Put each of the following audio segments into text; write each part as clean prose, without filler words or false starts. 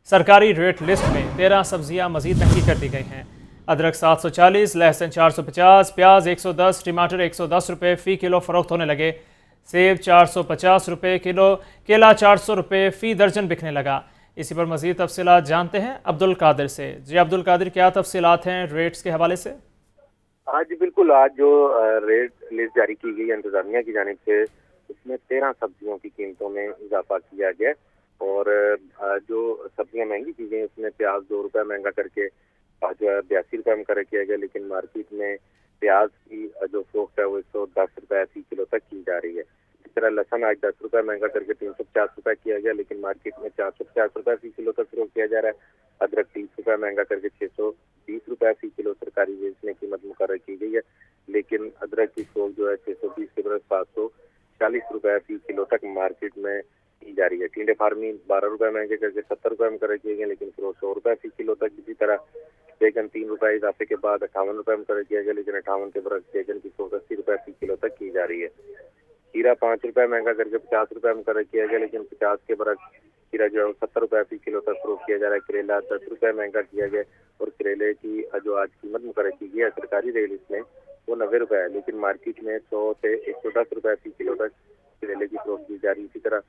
सरकारी rate list में 13 सब्जियां मजीद महंगी कर दी गई हैं। अदरक 740, लहसुन 450, प्याज 110, टमाटर 110 रुपये फ़ी किलो फ़रोख्त होने लगे। सेब 450 रुपये किलो, केला 400 रुपये फ़ी दर्जन बिकने लगा। इसी पर मज़ीद तफसीलात जानते हैं अब्दुल कादिर से। जी अब्दुल कादिर, क्या तफसीलात हैं रेट्स के हवाले से? आज बिल्कुल, आज जो रेट लिस्ट जारी की गई इंतजामिया की जानिब से, उसमें 13 सब्जियों की कीमतों में इजाफा किया गया और जो सब्जियां महंगी की गई उसमें प्याज 2 रुपये महंगा करके जो है 82 रुपये मुकर्रर किया गया, लेकिन मार्केट में प्याज की जो फरोख्त है वो 110 रुपये फी किलो तक की जा रही है। इस तरह लहसुन आज 10 रुपये महंगा करके 350 रुपये किया गया, लेकिन मार्केट में 450 रुपये फी किलो तक फरोख्त किया जा रहा है। अदरक 30 रुपये महंगा करके 620 रुपये फी किलो सरकारी रेट में कीमत मुकर्रर की गई है, लेकिन अदरक की फरोख्त जो है 620 के बजाय 740 रुपये फी किलो तक मार्केट में की जा रही है। टिंडे फार्मी 12 रुपये महंगे करके 70 रुपये मुकर्रर किए गए, लेकिन फरोख्त 100 रुपये फी किलो तक। इसी तरह बैगन 3 रुपये इजाफे के बाद 58 रुपये मुकर्रर किया गया, लेकिन 58 के बरक्स बैगन की फरोख्त 80 रुपये फी किलो तक की जा रही है। खीरा 5 रुपये महंगा करके 50 रुपये मुकर्रर किया गया, लेकिन 50 के बरक्स खीरा जो है 70 रुपये फी किलो तक फरोख्त किया जा रहा है। करेला 10 रुपये महंगा किया गया और करेले की जो आज कीमत मुकर्रर की गई है सरकारी रेट इसमें वो 90 रुपये है, लेकिन मार्केट में 100 से 110 रुपये फी किलो तक करेले की फरोख्त की जा रही है। इसी तरह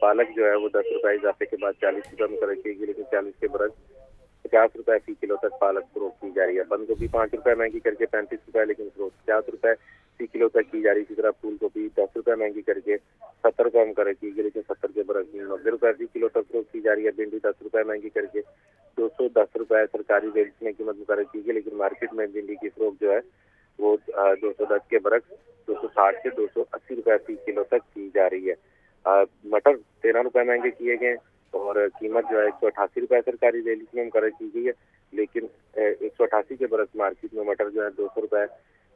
पालक जो है वो 10 रुपये इजाफे के बाद 40 रुपये मुकर्रर की गई, लेकिन 40 के बरक्स 50 रुपये फी किलो तक पालक फरोख्त की जा रही है। बंद गोभी 5 रुपये महंगी करके 35 रुपये, लेकिन फरोख्त 50 रुपये फी किलो तक की जा रही है। इसी तरह फूल गोभी 10 रुपये महंगी करके 70 रुपये मुकर्रर की गई, लेकिन 70 के बरक्स 90 रुपये फी किलो तक फरोख्त की जा रही है। भिंडी 10 रुपये महंगी करके 210 रुपये सरकारी रेट में कीमत मुकर्रर की गई, लेकिन मार्केट में भिंडी की फरोख्त जो है वो 210 के बरक्स 260 से 280 रुपये फी किलो तक की जा रही है। मटर 13 रुपये महंगे किए गए और कीमत जो है 188 रुपये सरकारी रेट में मुकर्रर की गई है, लेकिन 188 के बरस मार्केट में मटर जो है 200 रुपये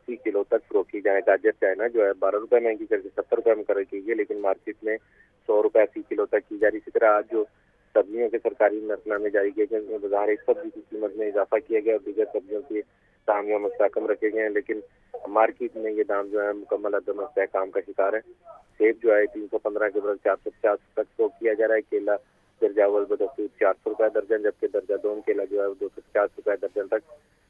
फी किलो तक फरोख्त की जाए। गाजर चाइना जो है 12 रुपये महंगी करके 70 रुपये मुकर्रर की गई, लेकिन मार्केट में 100 रुपये फी किलो तक की जा रही है। इसी तरह आज जो सब्जियों के सरकारी नरखनामे जारी किए गए उनमें बाजार एक सब्जी की कीमत में इजाफा किया गया और दीगर सब्जियों के दाम या मुस्तहकम रखे गए हैं, लेकिन मार्केट में ये दाम जो है मुकम्मल अदम इस्तेहकाम का शिकार है। सेब जो है 315 के बजाय 450 तक फरोख्त किया जा रहा है। केला दर्जा अव्वल बदस्तूर 400 रुपये दर्जन, जबकि दर्जा दोम केला जो है 250 रुपये दर्जन तक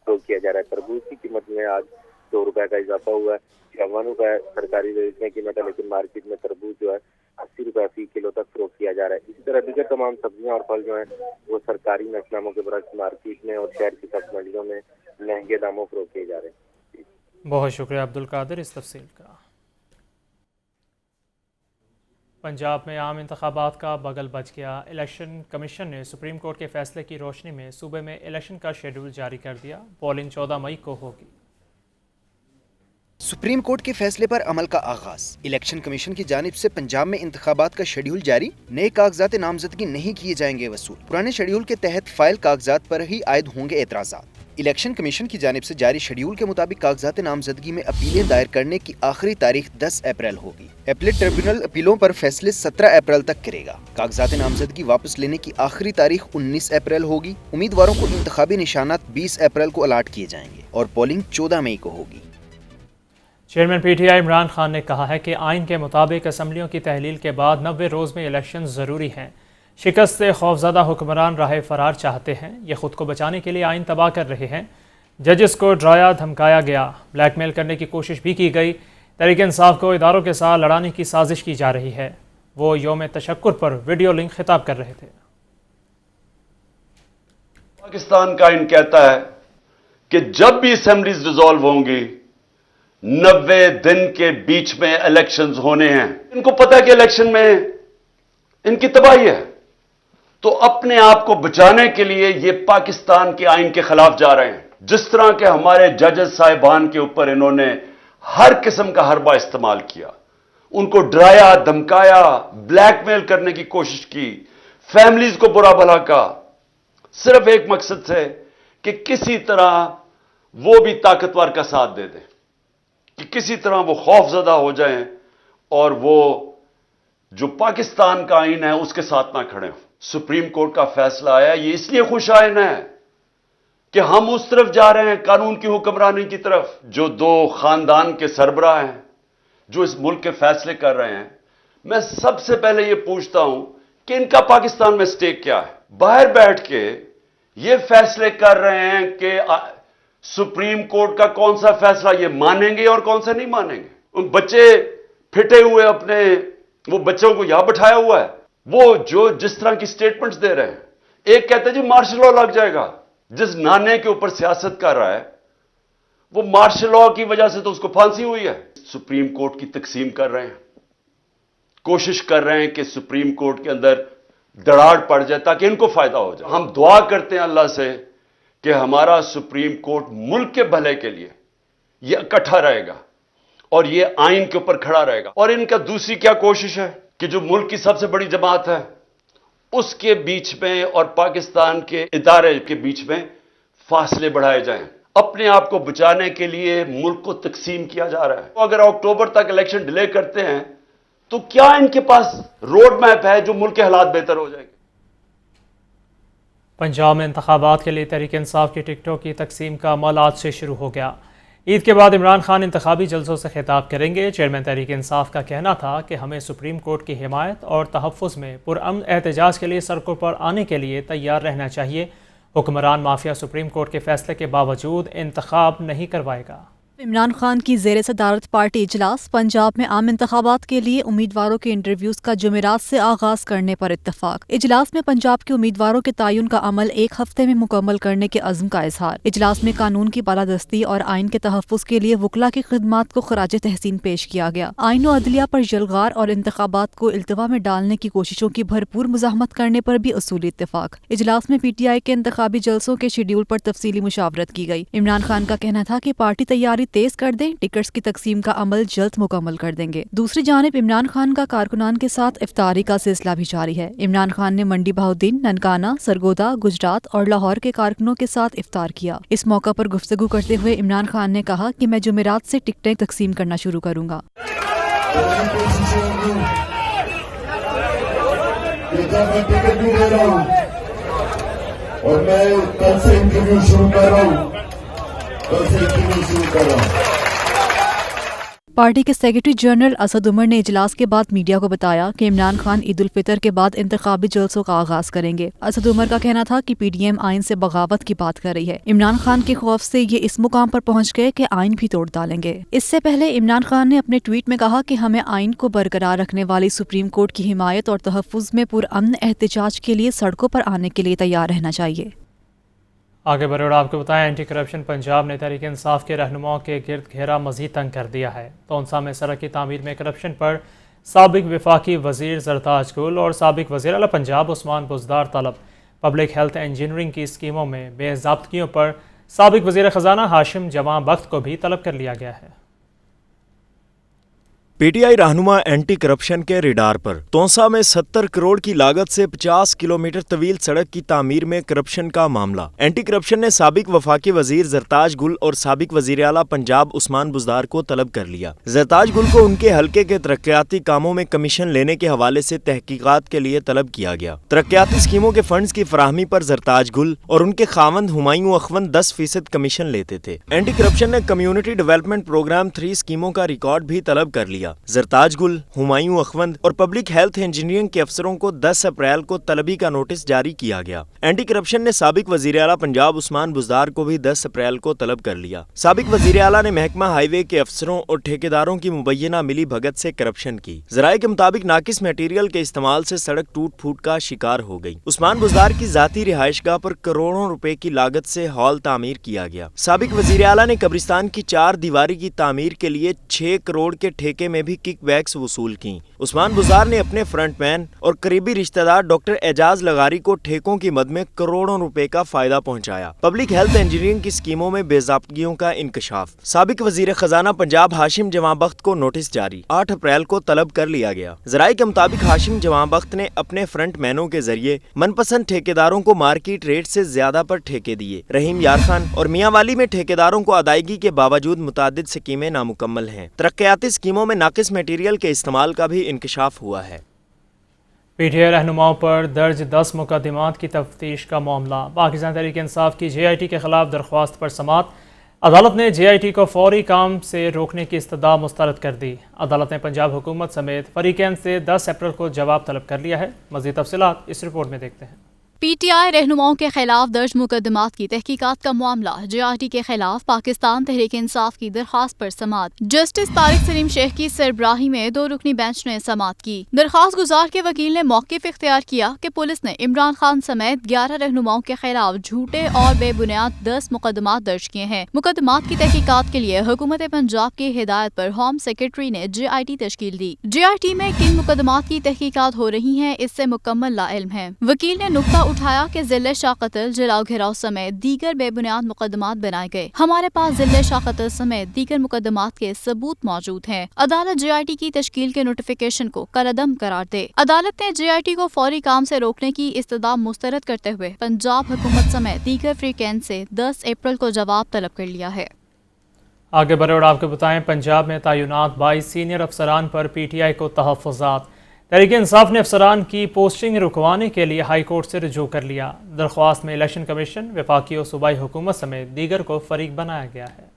फरोख्त किया जा रहा है। तरबूज की कीमत में आज 2 रुपये का इजाफा हुआ है। 54 रुपये सरकारी रेट में कीमत है, लेकिन मार्केट में तरबूज जो है 80 रुपये फी किलो तक फरोख्त किया जा रहा है। इसी तरह दीगर तमाम सब्जियां और फल जो हैं वो सरकारी नशनामों के बरक्स मार्केट में और शहर की सब्जी मंडियों में महंगे दामों फरोख्त किए जा रहे हैं। बहुत शुक्रिया अब्दुल कादिर इस तफसील का। पंजाब में आम इंतखाबात का बगल बच गया। इलेक्शन कमीशन ने सुप्रीम कोर्ट के फैसले की रोशनी में सूबे में इलेक्शन का शेड्यूल जारी कर दिया। पोलिंग 14 मई को होगी। सुप्रीम कोर्ट के फैसले पर अमल का आगाज। इलेक्शन कमीशन की जानिब से पंजाब में इंतखाबात का शेड्यूल जारी। नए कागजात नामजदगी नहीं किए जाएंगे वसूल। पुराने शेड्यूल के तहत फाइल कागजात पर ही आयद होंगे एतराजात। इलेक्शन कमीशन की जानिब से जारी शेड्यूल के मुताबिक कागजात नामजदगी में अपीलें दायर करने की आखिरी तारीख 10 अप्रैल होगी। अपीलेट ट्रिब्यूनल अपीलों पर फैसले 17 अप्रैल तक करेगा। कागजात नामजदगी वापस लेने की आखिरी तारीख 19 अप्रैल होगी। उम्मीदवारों को इंतखाबी निशानात 20 अप्रैल को अलाट किए जाएंगे और पोलिंग 14 मई को होगी। चेयरमैन पीटीआई इमरान खान ने कहा है कि आइन के मुताबिक असम्बलियों की तहलील के बाद 90 रोज़ में इलेक्शन ज़रूरी हैं। शिकस्त से खौफजदा हुक्मरान राह फरार चाहते हैं। ये खुद को बचाने के लिए आइन तबाह कर रहे हैं। जजेस को डराया धमकाया गया, ब्लैकमेल करने की कोशिश भी की गई। तहरीक इंसाफ को इदारों के साथ लड़ाने की साजिश की जा रही है। वो यौम तशक्कुर पर वीडियो लिंक खिताब कर रहे थे। पाकिस्तान का आइन कहता है कि जब भी असेंबलीज डिसॉल्व होंगी 90 दिन के बीच में इलेक्शंस होने हैं। इनको पता है कि इलेक्शन में इनकी तबाही है, तो अपने आप को बचाने के लिए ये पाकिस्तान के आइन के खिलाफ जा रहे हैं। जिस तरह के हमारे जजेस साहिबान के ऊपर इन्होंने हर किस्म का हरबा इस्तेमाल किया, उनको डराया धमकाया, ब्लैकमेल करने की कोशिश की, फैमिलीज को बुरा भला कहा, सिर्फ एक मकसद से कि किसी तरह वो भी ताकतवर का साथ दे दें, कि किसी तरह वो खौफजदा हो जाएं और वो जो पाकिस्तान का आइन है उसके साथ ना खड़े हों। सुप्रीम कोर्ट का फैसला आया, ये इसलिए खुश आइन है कि हम उस तरफ जा रहे हैं, कानून की हुक्मरानी की तरफ। जो 2 खानदान के सरबराह हैं जो इस मुल्क के फैसले कर रहे हैं, मैं सबसे पहले ये पूछता हूं کہ ان کا پاکستان میں سٹیک کیا ہے. باہر بیٹھ کے یہ فیصلے کر رہے ہیں کہ سپریم کورٹ کا کون سا فیصلہ یہ مانیں گے اور کون سا نہیں مانیں گے. ان بچے پھٹے ہوئے اپنے وہ بچوں کو یہاں بٹھایا ہوا ہے, وہ جو جس طرح کی سٹیٹمنٹس دے رہے ہیں. ایک کہتے ہیں جی مارشل لا لگ جائے گا. جس نانے کے اوپر سیاست کر رہا ہے وہ مارشل لا کی وجہ سے تو اس کو پھانسی ہوئی ہے. سپریم کورٹ کی تقسیم کر رہے ہیں, کوشش کر رہے ہیں کہ سپریم کورٹ کے اندر دراڑ پڑ جائے تاکہ ان کو فائدہ ہو جائے. ہم دعا کرتے ہیں اللہ سے کہ ہمارا سپریم کورٹ ملک کے بھلے کے لیے یہ اکٹھا رہے گا اور یہ آئین کے اوپر کھڑا رہے گا. اور ان کا دوسری کیا کوشش ہے کہ جو ملک کی سب سے بڑی جماعت ہے اس کے بیچ میں اور پاکستان کے ادارے کے بیچ میں فاصلے بڑھائے جائیں. اپنے آپ کو بچانے کے لیے ملک کو تقسیم کیا جا رہا ہے. اگر اکتوبر تک الیکشن ڈیلے کرتے ہیں تو کیا ان کے پاس روڈ میپ ہے جو ملک کے حالات بہتر ہو جائیں گے؟ پنجاب میں انتخابات کے لیے تحریک انصاف کی ٹکٹوں کی تقسیم کا عمل آج سے شروع ہو گیا. عید کے بعد عمران خان انتخابی جلسوں سے خطاب کریں گے. چیئرمین تحریک انصاف کا کہنا تھا کہ ہمیں سپریم کورٹ کی حمایت اور تحفظ میں پرامن احتجاج کے لیے سڑکوں پر آنے کے لیے تیار رہنا چاہیے. حکمران مافیا سپریم کورٹ کے فیصلے کے باوجود انتخاب نہیں کروائے گا. عمران خان کی زیر صدارت پارٹی اجلاس پنجاب میں عام انتخابات کے لیے امیدواروں کے انٹرویوز کا جمعرات سے آغاز کرنے پر اتفاق. اجلاس میں پنجاب کے امیدواروں کے تعین کا عمل ایک ہفتے میں مکمل کرنے کے عزم کا اظہار. اجلاس میں قانون کی بالادستی اور آئین کے تحفظ کے لیے وکلاء کی خدمات کو خراج تحسین پیش کیا گیا. آئین و عدلیہ پر یلغار اور انتخابات کو التوا میں ڈالنے کی کوششوں کی بھرپور مزاحمت کرنے پر بھی اصولی اتفاق. اجلاس میں پی ٹی آئی کے انتخابی جلسوں کے شیڈول پر تفصیلی مشاورت کی گئی. عمران خان کا کہنا تھا کہ پارٹی تیاری تیز کر دیں, ٹکٹس کی تقسیم کا عمل جلد مکمل کر دیں گے. دوسری جانب عمران خان کا کارکنان کے ساتھ افطاری کا سلسلہ بھی جاری ہے. عمران خان نے منڈی بہاؤالدین, ننکانہ, سرگودا, گجرات اور لاہور کے کارکنوں کے ساتھ افطار کیا. اس موقع پر گفتگو کرتے ہوئے عمران خان نے کہا کہ میں جمعرات سے ٹکٹیں تقسیم کرنا شروع کروں گا. اور میں کل سے انٹرویو شروع کر رہا ہوں. پارٹی کے سیکرٹری جنرل اسد عمر نے اجلاس کے بعد میڈیا کو بتایا کہ عمران خان عید الفطر کے بعد انتخابی جلسوں کا آغاز کریں گے. اسد عمر کا کہنا تھا کہ پی ڈی ایم آئین سے بغاوت کی بات کر رہی ہے. عمران خان کے خوف سے یہ اس مقام پر پہنچ گئے کہ آئین بھی توڑ ڈالیں گے. اس سے پہلے عمران خان نے اپنے ٹویٹ میں کہا کہ ہمیں آئین کو برقرار رکھنے والی سپریم کورٹ کی حمایت اور تحفظ میں پرامن احتجاج کے لیے سڑکوں پر آنے کے لیے تیار رہنا چاہیے. آگے بڑھے اور آپ کو بتائیں, اینٹی کرپشن پنجاب نے تحریک انصاف کے رہنماؤں کے گرد گھیرا مزید تنگ کر دیا ہے. تونسا میں سڑک کی تعمیر میں کرپشن پر سابق وفاقی وزیر زرتاج گل اور سابق وزیر اعلیٰ پنجاب عثمان بزدار طلب. پبلک ہیلتھ انجینئرنگ کی اسکیموں میں بے ضابطگیوں پر سابق وزیر خزانہ ہاشم جواں بخت کو بھی طلب کر لیا گیا ہے. پی ٹی آئی رہنما اینٹی کرپشن کے ریڈار پر. تونسا میں 70 کروڑ کی لاگت سے 50 کلومیٹر طویل سڑک کی تعمیر میں کرپشن کا معاملہ. اینٹی کرپشن نے سابق وفاقی وزیر زرتاج گل اور سابق وزیر اعلیٰ پنجاب عثمان بزدار کو طلب کر لیا. زرتاج گل کو ان کے حلقے کے ترقیاتی کاموں میں کمیشن لینے کے حوالے سے تحقیقات کے لیے طلب کیا گیا. ترقیاتی اسکیموں کے فنڈز کی فراہمی پر زرتاج گل اور ان کے خاوند ہمایوں اخوند 10% کمیشن لیتے تھے. اینٹی کرپشن نے کمیونٹی ڈیولپمنٹ پروگرام 3 اسکیموں کا ریکارڈ بھی طلب کر لیا. زرتاج گل, ہمایوں اخوند اور پبلک ہیلتھ انجینئرنگ کے افسروں کو 10 اپریل کو طلبی کا نوٹس جاری کیا گیا. اینٹی کرپشن نے سابق وزیر اعلیٰ پنجاب عثمان بزدار کو بھی 10 اپریل کو طلب کر لیا. سابق وزیر اعلیٰ نے محکمہ ہائی وے کے افسروں اور ٹھیکیداروں کی مبینہ ملی بھگت سے کرپشن کی. ذرائع کے مطابق ناقص میٹیریل کے استعمال سے سڑک ٹوٹ پھوٹ کا شکار ہو گئی. عثمان بزدار کی ذاتی رہائش گاہ پر کروڑوں روپے کی لاگت سے ہال تعمیر کیا گیا. سابق وزیر اعلیٰ نے قبرستان کی 4 دیواری کی تعمیر کے لیے 6 کروڑ کے ٹھیکے میں بھی کک بیکس وصول کی. عثمان بزدار نے اپنے فرنٹ مین اور قریبی رشتہ دار ڈاکٹر اعجاز لغاری کو ٹھیکوں کی مد میں کروڑوں روپے کا فائدہ پہنچایا. پبلک ہیلتھ انجینئرنگ کی اسکیموں میں بے ضابطگیوں کا انکشاف. سابق وزیر خزانہ پنجاب ہاشم جواں بخت کو نوٹس جاری. 8 اپریل کو طلب کر لیا گیا. ذرائع کے مطابق ہاشم جواں بخت نے اپنے فرنٹ مینوں کے ذریعے من پسند ٹھیکیداروں کو مارکیٹ ریٹ سے زیادہ پر ٹھیکے دیے. رحیم یار خان اور میاں والی میں ٹھیکیداروں کو ادائیگی کے باوجود متعدد اسکیمیں نامکمل ہیں. ترقیاتی اسکیموں میں ناقص میٹیریل کے استعمال کا بھی انکشاف ہوا ہے. پی ٹی آئی رہنماؤں پر درج 10 مقدمات کی تفتیش کا معاملہ. پاکستان تحریک انصاف کی جے آئی ٹی کے خلاف درخواست پر سماعت. عدالت نے JIT کو فوری کام سے روکنے کی استدعا مسترد کر دی۔ عدالت نے پنجاب حکومت سمیت فریقین سے 10 اپریل کو جواب طلب کر لیا ہے۔ مزید تفصیلات اس رپورٹ میں دیکھتے ہیں۔ PTI رہنماؤں کے خلاف درج مقدمات کی تحقیقات کا معاملہ JIT کے خلاف پاکستان تحریک انصاف کی درخواست پر سماعت۔ جسٹس طارق سلیم شیخ کی سربراہی میں 2 رکنی بینچ نے سماعت کی۔ درخواست گزار کے وکیل نے موقف اختیار کیا کہ پولیس نے عمران خان سمیت 11 رہنماؤں کے خلاف جھوٹے اور بے بنیاد 10 مقدمات درج کیے ہیں۔ مقدمات کی تحقیقات کے لیے حکومت پنجاب کی ہدایت پر ہوم سیکرٹری نے JIT تشکیل دی۔ JIT میں کن مقدمات کی تحقیقات ہو رہی ہیں اس سے مکمل لا علم ہے۔ وکیل نے نقطہ اٹھایا کہ ذلہ شاہ قتل، جلاؤ گھراؤ سمیت دیگر بے بنیاد مقدمات بنائے گئے۔ ہمارے پاس ذلہ شاہ قتل سمیت دیگر مقدمات کے ثبوت موجود ہیں۔ عدالت JIT کی تشکیل کے نوٹیفیکیشن کو کالعدم قرار دے۔ عدالت نے JIT کو فوری کام سے روکنے کی استدعا مسترد کرتے ہوئے پنجاب حکومت سمیت دیگر فریقین سے 10 اپریل کو جواب طلب کر لیا ہے۔ آگے بڑھے اور آپ کو بتائیں، پنجاب میں تعینات 22 سینئر افسران پر PTI کو تحفظات۔ تحریک انصاف نے افسران کی پوسٹنگ رکوانے کے لیے ہائی کورٹ سے رجوع کر لیا۔ درخواست میں الیکشن کمیشن، وفاقی اور صوبائی حکومت سمیت دیگر کو فریق بنایا گیا ہے۔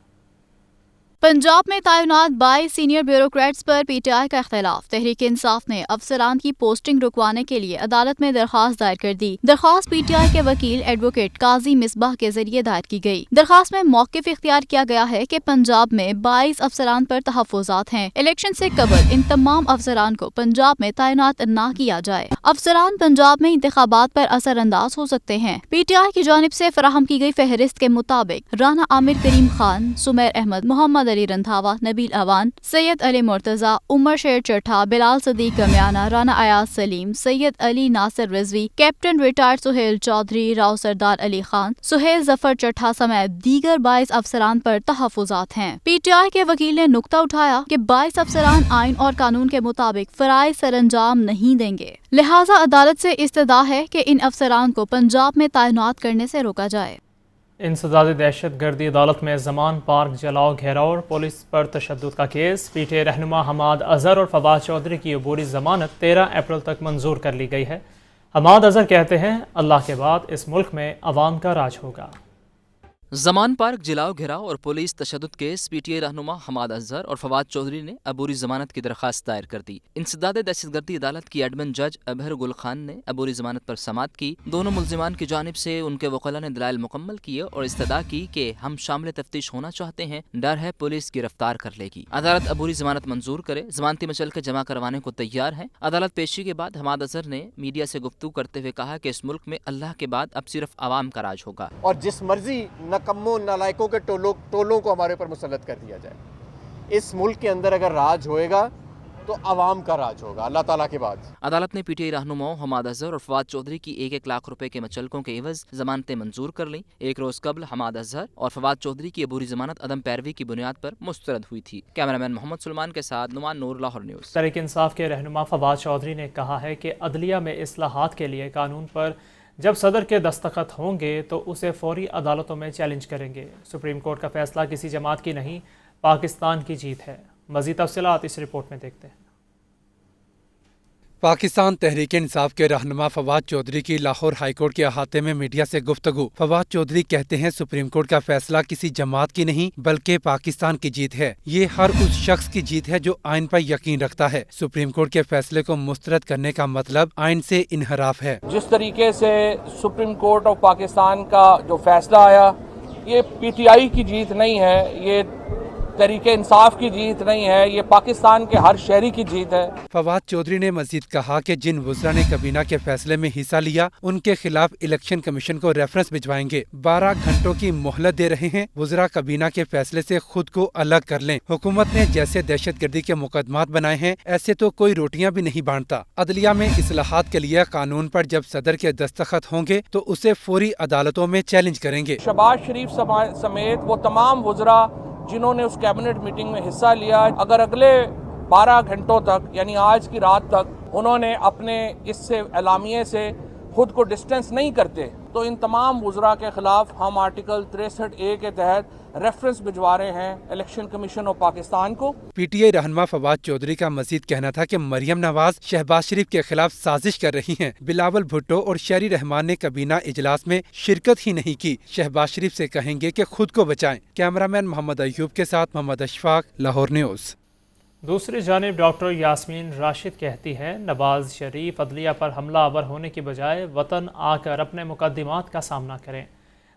پنجاب میں تعینات 22 سینئر بیوروکریٹس پر PTI کا اختلاف۔ تحریک انصاف نے افسران کی پوسٹنگ رکوانے کے لیے عدالت میں درخواست دائر کر دی۔ درخواست PTI کے وکیل ایڈوکیٹ قاضی مصباح کے ذریعے دائر کی گئی۔ درخواست میں موقف اختیار کیا گیا ہے کہ پنجاب میں 22 افسران پر تحفظات ہیں۔ الیکشن سے قبل ان تمام افسران کو پنجاب میں تعینات نہ کیا جائے۔ افسران پنجاب میں انتخابات پر اثر انداز ہو سکتے ہیں۔ PTI کی جانب سے فراہم کی گئی فہرست کے مطابق رانا عامر کریم خان، سمیر احمد، محمد علی رندھاوا، نبیل اوان، سید علی مرتضی، عمر شیر چٹھا، بلال صدیق گمیانہ، رانا ایاز سلیم، سید علی ناصر رضوی، کیپٹن ریٹائرڈ سہیل چودھری، راؤ سردار علی خان، سہیل ظفر چٹھا سمیت دیگر 22 افسران پر تحفظات ہیں۔ PTI کے وکیل نے نقطہ اٹھایا کہ 22 افسران آئین اور قانون کے مطابق فرائض سر انجام نہیں دیں گے، لہٰذا عدالت سے استدعا ہے کہ ان افسران کو پنجاب میں تعینات کرنے سے روکا جائے۔ انسداد دہشت گردی عدالت میں زمان پارک جلاؤ گھیراؤ اور پولیس پر تشدد کا کیس۔ PTI رہنما حماد اظہر اور فواد چودھری کی عبوری ضمانت 13 اپریل تک منظور کر لی گئی ہے۔ حماد اظہر کہتے ہیں، اللہ کے بعد اس ملک میں عوام کا راج ہوگا۔ زمان پارک جلاؤ گھیراؤ اور پولیس تشدد کیس۔ PTI رہنما حماد اظہر اور فواد چودھری نے عبوری ضمانت کی درخواست دائر کر دی۔ انسداد دہشت گردی عدالت کی ایڈمن جج ابہر گل خان نے عبوری ضمانت پر سماعت کی۔ دونوں ملزمان کی جانب سے ان کے وکلاء نے دلائل مکمل کیے اور استدعا کی کہ ہم شامل تفتیش ہونا چاہتے ہیں، ڈر ہے پولیس گرفتار کر لے گی۔ عدالت عبوری ضمانت منظور کرے، ضمانتی مچلکے جمع کروانے کو تیار ہے۔ عدالت پیشی کے بعد حماد اظہر نے میڈیا سے گفتگو کرتے ہوئے کہا کہ اس ملک میں اللہ کے بعد اب صرف عوام کا راج ہوگا، اور جس مرضی نکموں نالائقوں کے ٹولوں کو ہمارے اوپر مسلط کر دیا جائے۔ اس ملک کے اندر اگر راج ہوئے گا تو عوام کا راج ہوگا، اللہ تعالیٰ کے بعد۔ عدالت نے PTI رہنماؤں حماد اظہر اور فواد چودھری کی 1-1 لاکھ روپے کے مچلکوں کے عوض ضمانتیں منظور کر لیں۔ ایک روز قبل حماد اظہر اور فواد چودھری کی عبوری ضمانت عدم پیروی کی بنیاد پر مسترد ہوئی تھی۔ کیمرامین محمد سلمان کے ساتھ نعمان نور، لاہور نیوز۔ تحریک انصاف کے رہنما فواد چودھری نے کہا ہے کہ عدلیہ میں اصلاحات کے لیے قانون پر جب صدر کے دستخط ہوں گے تو اسے فوری عدالتوں میں چیلنج کریں گے۔ سپریم کورٹ کا فیصلہ کسی جماعت کی نہیں، پاکستان کی جیت ہے۔ مزید تفصیلات اس رپورٹ میں دیکھتے ہیں۔ پاکستان تحریک انصاف کے رہنما فواد چودھری کی لاہور ہائی کورٹ کے احاطے میں میڈیا سے گفتگو۔ فواد چودھری کہتے ہیں، سپریم کورٹ کا فیصلہ کسی جماعت کی نہیں بلکہ پاکستان کی جیت ہے۔ یہ ہر اس شخص کی جیت ہے جو آئین پر یقین رکھتا ہے۔ سپریم کورٹ کے فیصلے کو مسترد کرنے کا مطلب آئین سے انحراف ہے۔ جس طریقے سے سپریم کورٹ آف پاکستان کا جو فیصلہ آیا، یہ PTI کی جیت نہیں ہے، یہ تحریک انصاف کی جیت نہیں ہے، یہ پاکستان کے ہر شہری کی جیت ہے۔ فواد چودھری نے مزید کہا کہ جن وزراء نے کابینہ کے فیصلے میں حصہ لیا ان کے خلاف الیکشن کمیشن کو ریفرنس بھجوائیں گے۔ 12 گھنٹوں کی مہلت دے رہے ہیں، وزراء کابینہ کے فیصلے سے خود کو الگ کر لیں۔ حکومت نے جیسے دہشت گردی کے مقدمات بنائے ہیں ایسے تو کوئی روٹیاں بھی نہیں بانٹتا۔ عدلیہ میں اصلاحات کے لیے قانون پر جب صدر کے دستخط ہوں گے تو اسے فوری عدالتوں میں چیلنج کریں گے۔ شہباز شریف سمیت وہ تمام وزراء جنہوں نے اس کیبنٹ میٹنگ میں حصہ لیا، اگر اگلے 12 گھنٹوں تک یعنی آج کی رات تک انہوں نے اپنے اس سے اعلامیے سے खुद को डिस्टेंस नहीं करते तो इन तमाम वुज़रा के ख़िलाफ़ हम आर्टिकल 63A के तहत रेफरेंस भिजवा रहे हैं इलेक्शन कमीशन ऑफ पाकिस्तान को। पीटीआई रहनुमा फवाद चौधरी का मजीद कहना था कि मरियम नवाज शहबाज शरीफ के खिलाफ साजिश कर रही हैं। बिलावल भुट्टो और शहरी रहमान ने कबीना इजलास में शिरकत ही नहीं की। शहबाज शरीफ से कहेंगे कि खुद को बचाएं। कैमरामैन मोहम्मद अयूब के साथ मोहम्मद अशफाक, लाहौर न्यूज़। दूसरी जानिब डॉक्टर यास्मीन राशिद कहती हैं नवाज शरीफ अदलिया पर हमला आवर होने की बजाय वतन आकर अपने मुकदमात का सामना करें।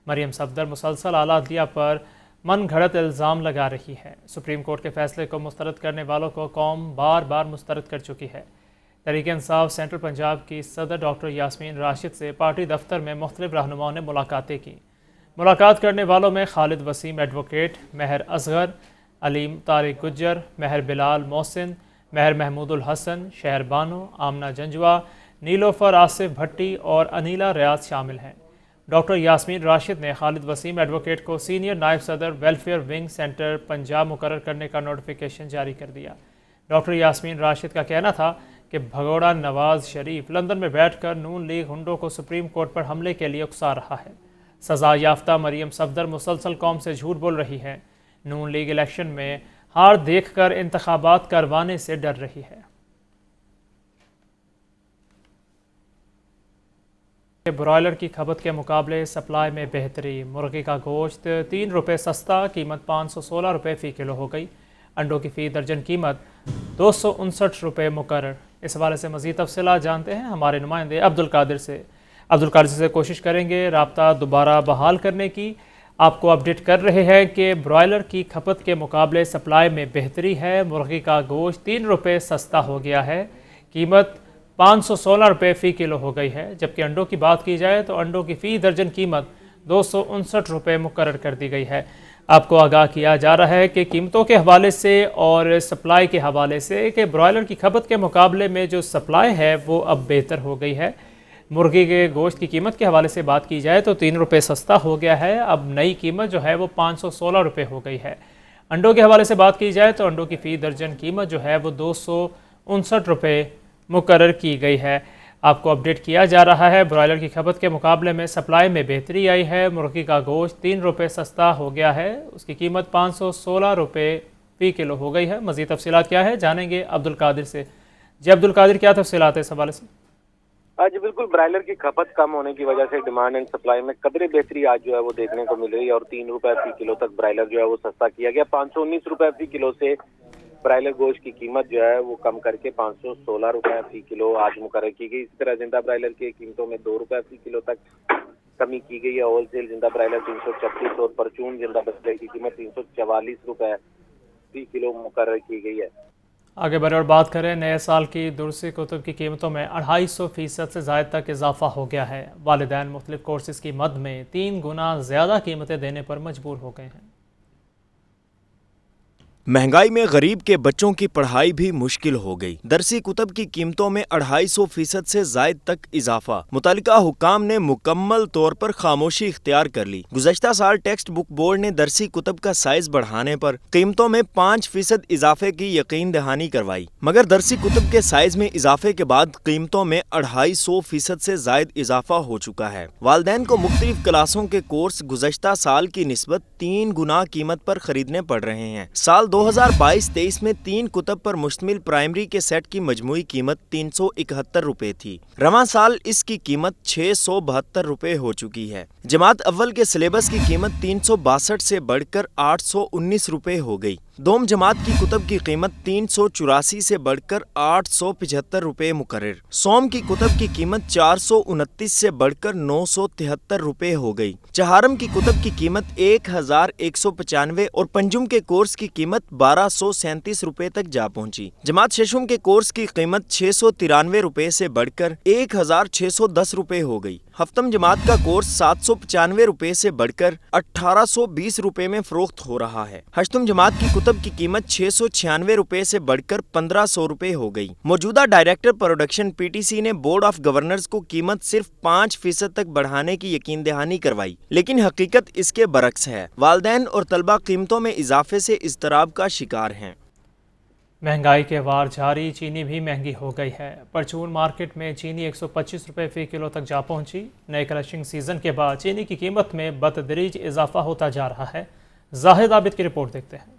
मरियम सफदर मुसलसल आला अदलिया पर मन घड़त इल्ज़ाम लगा रही है। सुप्रीम कोर्ट के फैसले को मुस्तरद करने वालों को कौम बार बार मुस्तरद कर चुकी है। तहरीक इंसाफ सेंट्रल पंजाब की सदर डॉक्टर यास्मीन राशिद से पार्टी दफ्तर में मुख्तलिफ रहनुमाओं ने मुलाकातें की। मुलाकात करने वालों में खालिद वसीम एडवोकेट, महर असगर, अलीम तारिक गुज्जर, महर बिलाल मोहसिन, महर महमूदुल हसन, शहर बानो, आमना जंजवा, नीलोफर आसिफ भट्टी और अनीला रियाज शामिल हैं। डॉक्टर यास्मीन राशिद ने खालिद वसीम एडवोकेट को सीनियर नायब सदर वेलफेयर विंग सेंटर पंजाब मुकर्रर करने का नोटिफिकेशन जारी कर दिया। डॉक्टर यास्मीन राशिद का कहना था कि भगोड़ा नवाज शरीफ लंदन में बैठकर नून लीग हुंडों को सुप्रीम कोर्ट पर हमले के लिए उकसा रहा है। सज़ा याफ्ता मरियम सफदर मुसलसल कौम से झूठ बोल रही है। नून लीग इलेक्शन में हार देखकर इंतखाबात करवाने से डर रही है। ब्रॉयलर की खपत के मुकाबले सप्लाई में बेहतरी। मुर्गी का गोश्त 3 रुपये सस्ता, कीमत 516 रुपये फ़ी किलो हो गई। अंडों की फ़ी दर्जन कीमत 259 रुपये मुकर्रर। इस हवाले से मज़ीद तफसीलात जानते हैं हमारे नुमाइंदे अब्दुल कादिर से। अब्दुल कादिर से कोशिश करेंगे रब्ता दोबारा बहाल करने की। आपको अपडेट कर रहे हैं कि ब्रॉयलर की खपत के मुकाबले सप्लाई में बेहतरी है। मुर्गी का गोश्त 3 रुपये सस्ता हो गया है, कीमत 516 रुपये फ़ी किलो हो गई है। जबकि अंडों की बात की जाए तो अंडों की फ़ी दर्जन कीमत 259 रुपये मुकर्रर कर दी गई है। आपको आगाह किया जा रहा है कि कीमतों के हवाले से और सप्लाई के हवाले से कि ब्रॉयलर की खपत के मुकाबले में जो सप्लाई है वो अब बेहतर हो गई है। मुर्गी के गोश्त की कीमत के हवाले से बात की जाए तो 3 रुपये सस्ता हो गया है। अब नई कीमत जो है वो 516 रुपये हो गई है। अंडों के हवाले से बात की जाए तो अंडों की फ़ी दर्जन कीमत जो है वो 259 रुपये मुकर्रर की गई है। आपको अपडेट किया जा रहा है ब्रॉयलर की खपत के मुकाबले में सप्लाई में बेहतरी आई है। मुर्गी का गोश्त 3 रुपये सस्ता हो गया है, उसकी कीमत 516 रुपये फ़ी किलो हो गई है। मज़ीद तफसीलात क्या है जानेंगे अब्दुल कादिर से। जी अब्दुल कादिर, क्या तफसीलात है इस हवाले से? आज बिल्कुल ब्रॉयलर की खपत कम होने की वजह से डिमांड एंड सप्लाई में कदरे बेहतरी आज जो है वो देखने को मिल रही है और 3 रुपये फ़ी किलो तक ब्रॉयलर जो है वो सस्ता किया गया। 519 रुपये फ़ी किलो से ब्रॉयलर गोश्त की कीमत जो है वो कम करके 516 रुपये फ़ी किलो आज मुकर्रर की गई। इसी तरह जिंदा ब्रॉयलर की कीमतों में 2 रुपये फ़ी किलो तक कमी की गई है। होलसेल जिंदा ब्रॉयलर 336 और परचून जिंदा ब्रॉयलर की कीमत 344 रुपये फ़ी किलो मुकर्रर की गई है। आगे बढ़े और बात करें नए साल की दुरुसी कुतुब की कीमतों में 250% से ज़ायद तक इजाफा हो गया है। वालिदैन मुख्तलिफ कोर्सेज़ की मद में 3 गुना ज़्यादा कीमतें देने पर मजबूर हो गए हैं। महंगाई में गरीब के बच्चों की पढ़ाई भी मुश्किल हो गई। दरसी कुतब की कीमतों में 250% से जायद तक इजाफा। मुतल्लिका हुक्काम ने मुकम्मल तौर पर खामोशी इख्तियार कर ली। गुज़श्ता साल टेक्स्ट बुक बोर्ड ने दरसी कुतब का साइज बढ़ाने पर कीमतों में 5% इजाफे की यकीन दहानी करवाई, मगर दरसी कुतब के साइज में इजाफे के बाद कीमतों में 250% से जायद इजाफा हो चुका है। वालिदैन को मुख्तलिफ क्लासों के कोर्स गुज़श्ता साल की निस्बत 3 गुना कीमत पर खरीदने पड़ रहे हैं। साल 2022-23 में 3 कुतब पर मुश्तमिल प्राइमरी के सेट की मजमूई कीमत 371 रुपए थी। रवां साल इसकी कीमत 672 रुपए हो चुकी है। जमात अव्वल के सिलेबस की कीमत 362 से बढ़कर 819 रुपए हो गई। दोम जमात की कुतब की कीमत 384 से बढ़कर 875 रुपए मुकर्रर। सोम की कुतब की कीमत 429 से बढ़कर 973 रुपए हो गई। चहारम की कुतब की कीमत 1195 और पंजुम के कोर्स की कीमत 1237 रुपए तक जा पहुंची। जमात शशुम के कोर्स की कीमत 693 रुपए से बढ़कर 1610 रुपए हो गई। हफ्तम जमात का कोर्स 795 रुपए से बढ़कर 1820 रुपए में फरोख्त हो रहा है। हश्तम जमात की कुतब की कीमत 696 रुपए से बढ़कर 1500 रुपए हो गई। मौजूदा डायरेक्टर प्रोडक्शन PTC ने बोर्ड ऑफ गवर्नर्स को कीमत सिर्फ 5% तक बढ़ाने की यकीन दहानी करवाई, लेकिन हकीकत इसके बरक्स है। वालिदैन और तलबा कीमतों में इजाफे से इज़्तिराब का शिकार हैं। महंगाई के वार जारी, चीनी भी महंगी हो गई है। परचून मार्केट में चीनी 125 रुपये फ़ी किलो तक जा पहुंची। नए क्रशिंग सीज़न के बाद चीनी की कीमत में बतदरीज इजाफा होता जा रहा है। जाहिद आबिद की रिपोर्ट देखते हैं।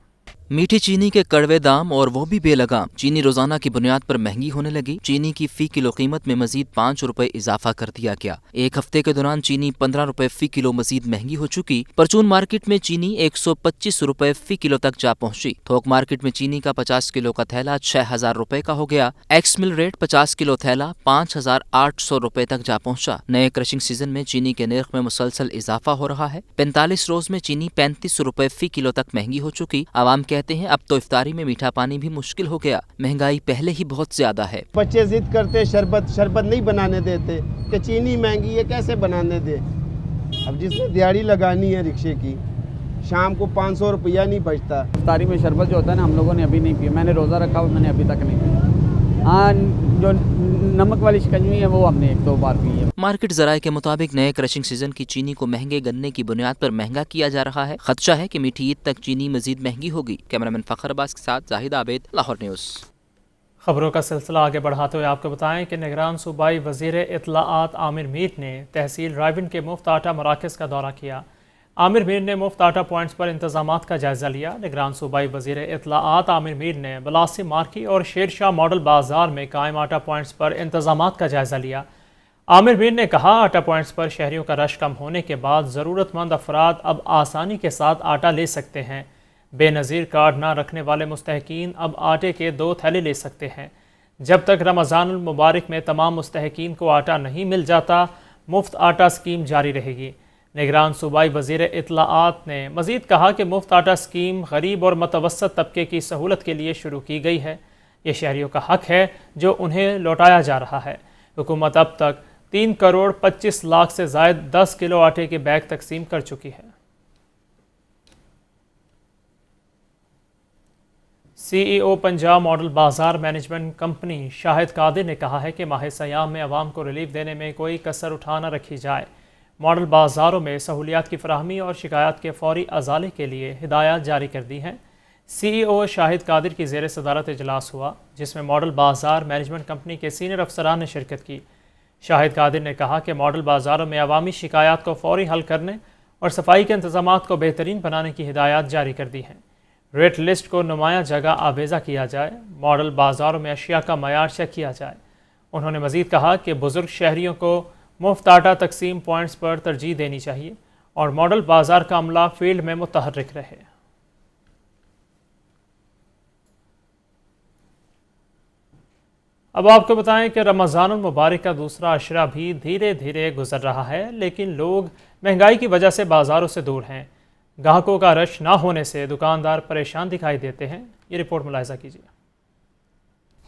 मीठी चीनी के कड़वे दाम और वो भी बेलगाम। चीनी रोजाना की बुनियाद पर महंगी होने लगी। चीनी की फी किलो कीमत में मजीद 5 रुपए इजाफा कर दिया गया। एक हफ्ते के दौरान चीनी 15 रुपए फी किलो मजीद महंगी हो चुकी। परचून मार्केट में चीनी 125 रुपए फी किलो तक जा पहुंची। थोक मार्केट में चीनी का 50 किलो का थैला 6000 रुपए का हो गया। एक्स मिल रेट 50 किलो थैला 5800 रुपए तक जा पहुंचा। नए क्रशिंग सीजन में चीनी के नर्ख में मुसलसल इजाफा हो रहा है। 45 रोज में चीनी 35 रुपए फी किलो तक महंगी हो चुकी। आवाम कहते हैं अब तो इफ्तारी में मीठा पानी भी मुश्किल हो गया। महंगाई पहले ही बहुत ज्यादा है। बच्चे जिद करते शरबत नहीं बनाने देते कि चीनी महंगी है, कैसे बनाने दे। अब जिसने दिहाड़ी लगानी है रिक्शे की, शाम को 500 रुपया नहीं बचता। इफ्तारी में शरबत जो होता है ना, हम लोगों ने अभी नहीं पिया। मैंने रोज़ा रखा हुआ, मैंने अभी तक नहीं पिया। हाँ, जो नमक वाली शिकंजवी है वो हमने 1-2 बार पी है। मार्केट जराये के मुताबिक नए क्रशिंग सीजन की चीनी को महंगे गन्ने की बुनियाद पर महंगा किया जा रहा है। खदशा है कि मीठी ईद तक चीनी मजीद महंगी होगी। कैमरामैन फखर अब्बास के साथ जाहिद आबिद, लाहौर न्यूज़। खबरों का सिलसिला आगे बढ़ाते हुए आपको बताएं कि निगरान सूबाई वज़ीर इत्तलाआत आमिर मीर ने तहसील रायबन के मुफ्त आटा मराकज़ का दौरा किया। आमिर मीर ने मुफ्त आटा पॉइंट्स पर इंतजामात का जायज़ा लिया। निगरान सूबाई वज़ीर इत्तलाआत आमिर मीर ने बलासी मार्की और शेरशाह मॉडल बाज़ार में कायम आटा पॉइंट्स पर इंतजामात का जायज़ा लिया। आमिर मीर ने कहा, आटा पॉइंट्स पर शहरियों का रश कम होने के बाद ज़रूरतमंद अफराद अब आसानी के साथ आटा ले सकते हैं। बेनज़ीर कार्ड ना रखने वाले मुस्तहकीन अब आटे के 2 थैले ले सकते हैं। जब तक रमज़ानुल मुबारक में तमाम मुस्तहकीन को आटा नहीं मिल जाता, मुफ्त आटा स्कीम जारी रहेगी। निगरान सूबाई वज़ीर इत्तलाआत ने मज़ीद कहा कि मुफ्त आटा स्कीम गरीब और मतवसत तबके की सहूलत के लिए शुरू की गई है। ये शहरियों का हक़ है जो उन्हें लौटाया जा रहा है। हुकूमत अब तक 3 करोड़ 25 लाख से ज़ायद 10 किलो आटे के बैग तकसीम कर चुकी है। CEO पंजाब मॉडल बाज़ार मैनेजमेंट कंपनी शाहिद कादिर ने कहा है कि माह सयाम में आवाम को रिलीफ देने में कोई कसर उठा न रखी जाए। मॉडल बाज़ारों में सहूलियात की फराहमी और शिकायत के फौरी अजाले के लिए हिदायत जारी कर दी हैं। CEO शाहिद कादिर की ज़ेर सदारत इजलास हुआ, जिसमें मॉडल बाज़ार मैनेजमेंट कंपनी के सीनियर अफसरान ने शिरकत की। शाहिद कादिर ने कहा कि मॉडल बाज़ारों में अवामी शिकायत को फौरी हल करने और सफाई के इंतज़ामात को बेहतरीन बनाने की हिदायत जारी कर दी हैं। रेट लिस्ट को नुमायाँ जगह आवेज़ा किया जाए। मॉडल बाज़ारों में अशिया का मयार चेक किया जाए। उन्होंने मज़ीद कहा कि बुज़ुर्ग शहरियों को मुफ्त आटा तकसीम पॉइंट्स पर तरजीह देनी चाहिए और मॉडल बाज़ार का अमला फील्ड में मुतहर्रिक रहे। अब आपको बताएं कि रमज़ानुल मुबारक का दूसरा अशरा भी धीरे धीरे गुजर रहा है, लेकिन लोग महंगाई की वजह से बाज़ारों से दूर हैं। ग्राहकों का रश ना होने से दुकानदार परेशान दिखाई देते हैं। ये रिपोर्ट मुलाहिज़ा कीजिए।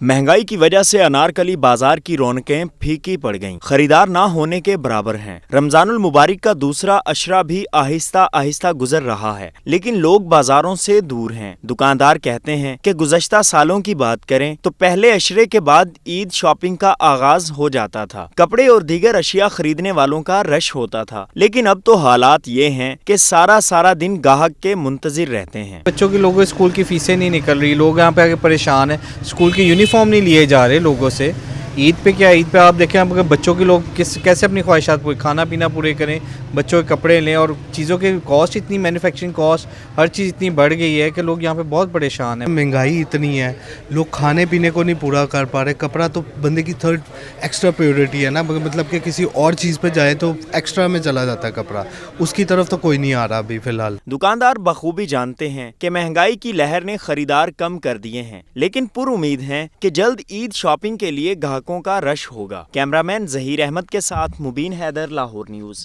महंगाई की वजह से अनारकली बाजार की रौनकें फीकी पड़ गईं, खरीदार ना होने के बराबर हैं। रमजानुल मुबारक का दूसरा अशरा भी आहिस्ता आहिस्ता गुजर रहा है, लेकिन लोग बाजारों से दूर हैं। दुकानदार कहते हैं कि गुज़श्ता सालों की बात करें तो पहले अशरे के बाद ईद शॉपिंग का आगाज हो जाता था। कपड़े और दीगर अशिया खरीदने वालों का रश होता था, लेकिन अब तो हालात ये हैं कि सारा दिन ग्राहक के मुंतजिर रहते हैं। बच्चों की लोगों स्कूल की फीसें नहीं निकल रही, लोग यहाँ पे आके परेशान है। स्कूल की यूनिफॉर्म नहीं लिए जा रहे लोगों से। ईद पे क्या, ईद पे आप देखें आप बच्चों के लोग कैसे अपनी ख्वाहिशात पूरी, खाना पीना पूरे करें, बच्चों के कपड़े लें, और चीज़ों के कॉस्ट इतनी, मैन्युफैक्चरिंग कॉस्ट, हर चीज़ इतनी बढ़ गई है कि लोग यहाँ पे बहुत परेशान हैं। महंगाई इतनी है, लोग खाने पीने को नहीं पूरा कर पा रहे। कपड़ा तो बंदे की थर्ड एक्स्ट्रा प्रायोरिटी है ना, मतलब कि किसी और चीज़ पे जाए तो एक्स्ट्रा में चला जाता है कपड़ा, उसकी तरफ तो कोई नहीं आ रहा अभी फ़िलहाल। दुकानदार बखूबी जानते हैं कि महंगाई की लहर ने खरीदार कम कर दिए हैं, लेकिन पुरुमीद हैं कि जल्द ईद शॉपिंग के लिए ग्राहकों का रश होगा। कैमरामैन जहीर अहमद के साथ मुबीन हैदर, लाहौर न्यूज़।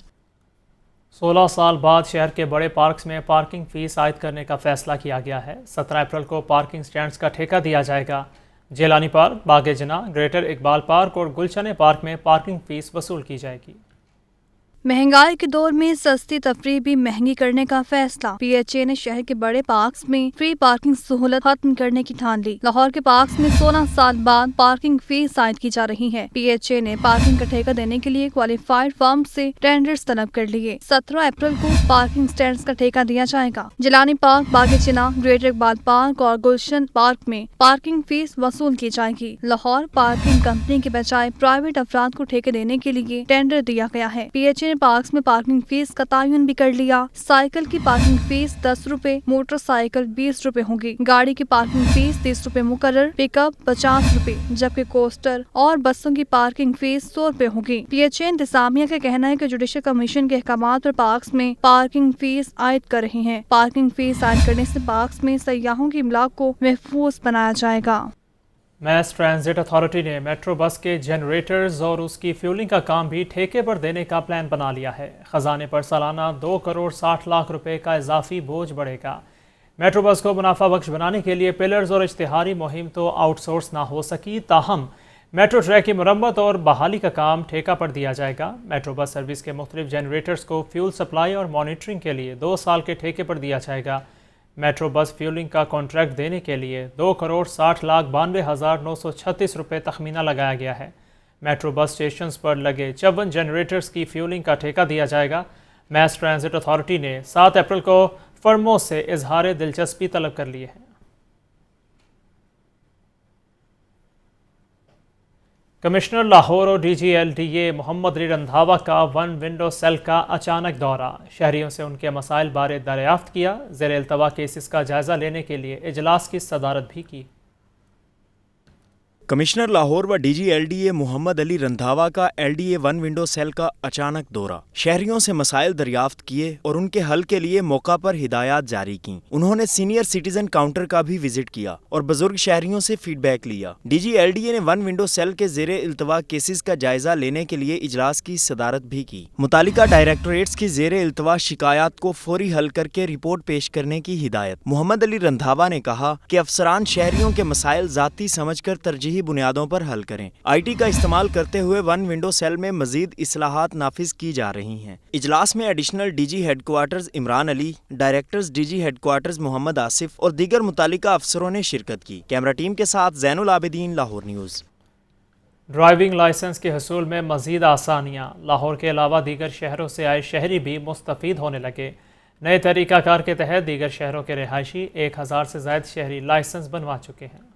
16 साल बाद शहर के बड़े पार्क्स में पार्किंग फीस आयद करने का फैसला किया गया है। 17 अप्रैल को पार्किंग स्टैंड्स का ठेका दिया जाएगा। जेलानी पार्क, बागे जना, ग्रेटर इकबाल पार्क और गुलशन पार्क में पार्किंग फीस वसूल की जाएगी। महंगाई के दौर में सस्ती तफरीह भी महंगी करने का फैसला। PHA ने शहर के बड़े पार्क्स में फ्री पार्किंग सहूलत खत्म करने की ठान ली। लाहौर के पार्क्स में 16 साल बाद पार्किंग फीस आयद की जा रही है। PHA ने पार्किंग का ठेका देने के लिए क्वालिफाइड फर्म से टेंडर्स तलब कर लिए। 17 अप्रैल को पार्किंग स्टैंड का ठेका दिया जाएगा। जिलानी पार्क, बागे चिना, ग्रेटर इकबाल पार्क और गुलशन पार्क में पार्किंग फीस वसूल की जाएगी। लाहौर पार्किंग कंपनी के बजाय प्राइवेट अफराद को ठेके देने के लिए टेंडर दिया गया है। PHA ने पार्क्स में पार्किंग फीस का तयन भी कर लिया। साइकिल की पार्किंग फीस 10 रुपए, मोटरसाइकिल 20 रुपए होगी। गाड़ी की पार्किंग फीस 30 रुपए मुकर्रर, पिकअप 50 रुपए, जबकि कोस्टर और बसों की पार्किंग फीस 100 रुपए होगी। PHA इंतजामिया का कहना है कि जुडिशल कमीशन के अहकामात पर पार्क्स में पार्किंग फीस आयद कर रहे हैं। पार्किंग फीस आयद करने से पार्क्स में सयाहों की इमलाक को महफूज बनाया जाएगा। मैस ट्रांजिट अथॉरिटी ने मेट्रो बस के जनरेटर्स और उसकी फ्यूलिंग का काम भी ठेके पर देने का प्लान बना लिया है। खजाने पर सालाना 2 करोड़ 60 लाख रुपए का इजाफी बोझ बढ़ेगा। मेट्रो बस को मुनाफा बख्श बनाने के लिए पिलर्स और इश्तिहारी मुहिम तो आउटसोर्स ना हो सकी, ताहम मेट्रो ट्रैक की मरम्मत और बहाली का काम ठेका पर दिया जाएगा। मेट्रो बस सर्विस के मुख्तलिफ जनरेटर्स को फ्यूल सप्लाई और मॉनिटरिंग के लिए 2 साल के ठेके पर दिया जाएगा। मेट्रो बस फ्यूलिंग का कॉन्ट्रैक्ट देने के लिए 2 करोड़ 60 लाख 92,936 रुपये तखमीना लगाया गया है। मेट्रो बस स्टेशंस पर लगे 54 जनरेटर्स की फ्यूलिंग का ठेका दिया जाएगा। मैस ट्रांजिट अथॉरिटी ने 7 अप्रैल को फर्मों से इजहार दिलचस्पी तलब कर लिए हैं। कमिश्नर लाहौर और DGLDA मोहम्मद अली रंधावा का 1 विंडो सेल का अचानक दौरा। शहरियों से उनके मसाइल बारे दरियाफ्त किया। ज़ेर इल्तवा केसेस का जायज़ा लेने के लिए इजलास की सदारत भी की। कमिश्नर लाहौर व DGLDA मोहम्मद अली रंधावा का LDA 1 विंडो सेल का अचानक दौरा। शहरियों से मसाइल दरियाफ्त किए और उनके हल के लिए मौका पर हिदायत जारी की। उन्होंने सीनियर सिटीजन काउंटर का भी विजिट किया और बुजुर्ग शहरियों से फीडबैक लिया। DGLDA ने 1 विंडो सेल के ज़ेरे इल्तवा केसेस का जायजा लेने के लिए इजलास की सदारत भी की। मुतालिका डायरेक्टरेट्स की ज़ेरे इल्तवा शिकायत को फौरी हल करके रिपोर्ट पेश करने की हिदायत। मोहम्मद अली रंधावा ने कहा कि अफसरान शहरियों के मसाइल जाती समझ कर तरजीही बुनियादों पर हल करें। IT का इस्तेमाल करते हुए 1 विंडो सेल में मजीद इस्लाहात नाफिज की जा रही हैं। इजलास में additional DG headquarters Imran Ali, directors DG headquarters Mohammad Asif और दीगर मुतालिका अफसरों ने शिरकत की। कैमरा टीम के साथ Zainul Abidin, Lahore news. Driving licence के हसूल में मज़ीद आसानियाँ। लाहौर के अलावा दीगर शहरों से आए शहरी भी मुस्तफ़ीद होने लगे। नए तरीक़ाकार के तहत दीगर शहरों के रिहायशी 1000 से ज़ायद शहरी लाइसेंस बनवा चुके हैं।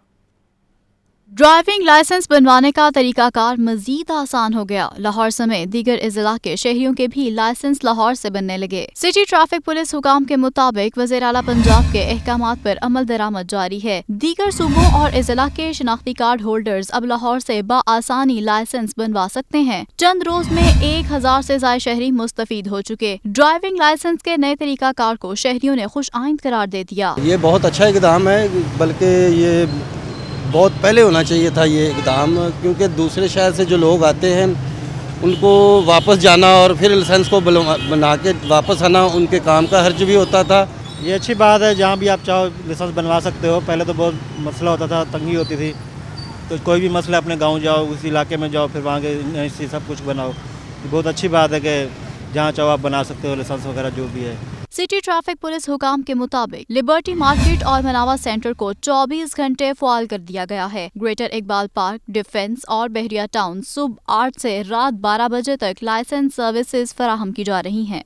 ड्राइविंग लाइसेंस बनवाने का तरीकाकार मजीद आसान हो गया। लाहौर समेत दीगर अजला के शहरियों के भी लाइसेंस लाहौर से बनने लगे। सिटी ट्रैफिक पुलिस हुकाम के मुताबिक वज़ीर आला पंजाब के अहकामात पर अमल दरामद जारी है। दीगर सूबों और अजला के शनाख्ती कार्ड होल्डर्स अब लाहौर से बाआसानी लाइसेंस बनवा सकते हैं। चंद रोज में 1000 से ज्यादा शहरी मुस्तफीद हो चुके। ड्राइविंग लाइसेंस के नए तरीकाकार को शहरियों ने खुश आइंद करार दे दिया। ये बहुत अच्छा इक़दाम है, बल्कि ये बहुत पहले होना चाहिए था ये इक़दाम, क्योंकि दूसरे शहर से जो लोग आते हैं उनको वापस जाना और फिर लाइसेंस को बना के वापस आना, उनके काम का खर्च भी होता था। ये अच्छी बात है, जहाँ भी आप चाहो लाइसेंस बनवा सकते हो। पहले तो बहुत मसला होता था, तंगी होती थी, तो कोई भी मसला अपने गांव जाओ, उस इलाके में जाओ, फिर वहाँ के से सब कुछ बनाओ। बहुत अच्छी बात है कि जहाँ चाहो आप बना सकते हो लाइसेंस वगैरह जो भी है। सिटी ट्रैफिक पुलिस हुकाम के मुताबिक लिबर्टी मार्केट और मनावा सेंटर को 24 घंटे फ़ाल कर दिया गया है। ग्रेटर इकबाल पार्क, डिफेंस और बहरिया टाउन सुबह 8 से रात 12 बजे तक लाइसेंस सर्विसेज फराहम की जा रही हैं।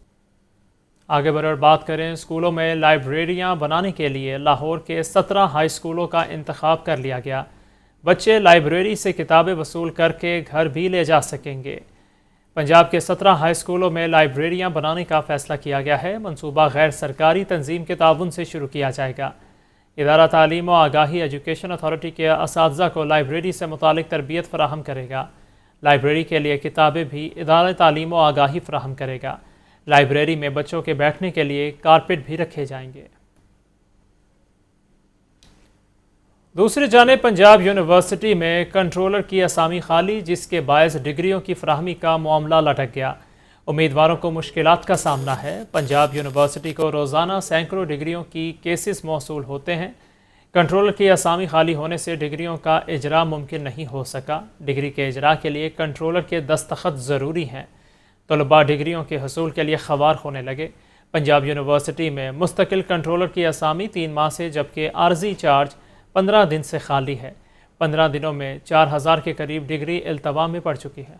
आगे बढ़कर बात करें स्कूलों में लाइब्रेरियां बनाने के लिए लाहौर के 17 हाई स्कूलों का इंतखाब कर लिया गया। बच्चे लाइब्रेरी से किताबें वसूल करके घर भी ले जा सकेंगे। पंजाब के 17 हाई स्कूलों में लाइब्रेरियां बनाने का फैसला किया गया है। मंसूबा गैर सरकारी तंजीम के ताउन से शुरू किया जाएगा। इदारा तालीम व आगाही एजुकेशन अथॉरिटी के असातिज़ा को लाइब्रेरी से मुतालिक तरबियत फराहम करेगा। लाइब्रेरी के लिए किताबें भी इदारा तालीम व आगाही फराहम करेगा। लाइब्रेरी में बच्चों के बैठने के लिए कारपेट भी रखे जाएंगे। दूसरी जानिब पंजाब यूनिवर्सिटी में कंट्रोलर की असामी खाली, जिसके बायस डिग्रियों की फराहमी का मामला लटक गया। उम्मीदवारों को मुश्किलात का सामना है। पंजाब यूनिवर्सिटी को रोज़ाना सैकड़ों डिग्रियों की केसेस मौसूल होते हैं। कंट्रोलर की असामी खाली होने से डिग्रियों का इजरा मुमकिन नहीं हो सका। डिग्री के इजरा के लिए कंट्रोलर के दस्तखत ज़रूरी हैं। طلباء ڈگریوں کے حصول کے لیے خوار ہونے لگے۔ پنجاب یونیورسٹی میں مستقل کنٹرولر کی اسامی 3 ماہ سے جبکہ عارضی چارج 15 دن سے خالی ہے۔ 15 دنوں میں 4000 کے قریب ڈگری التوا میں پڑ چکی ہے۔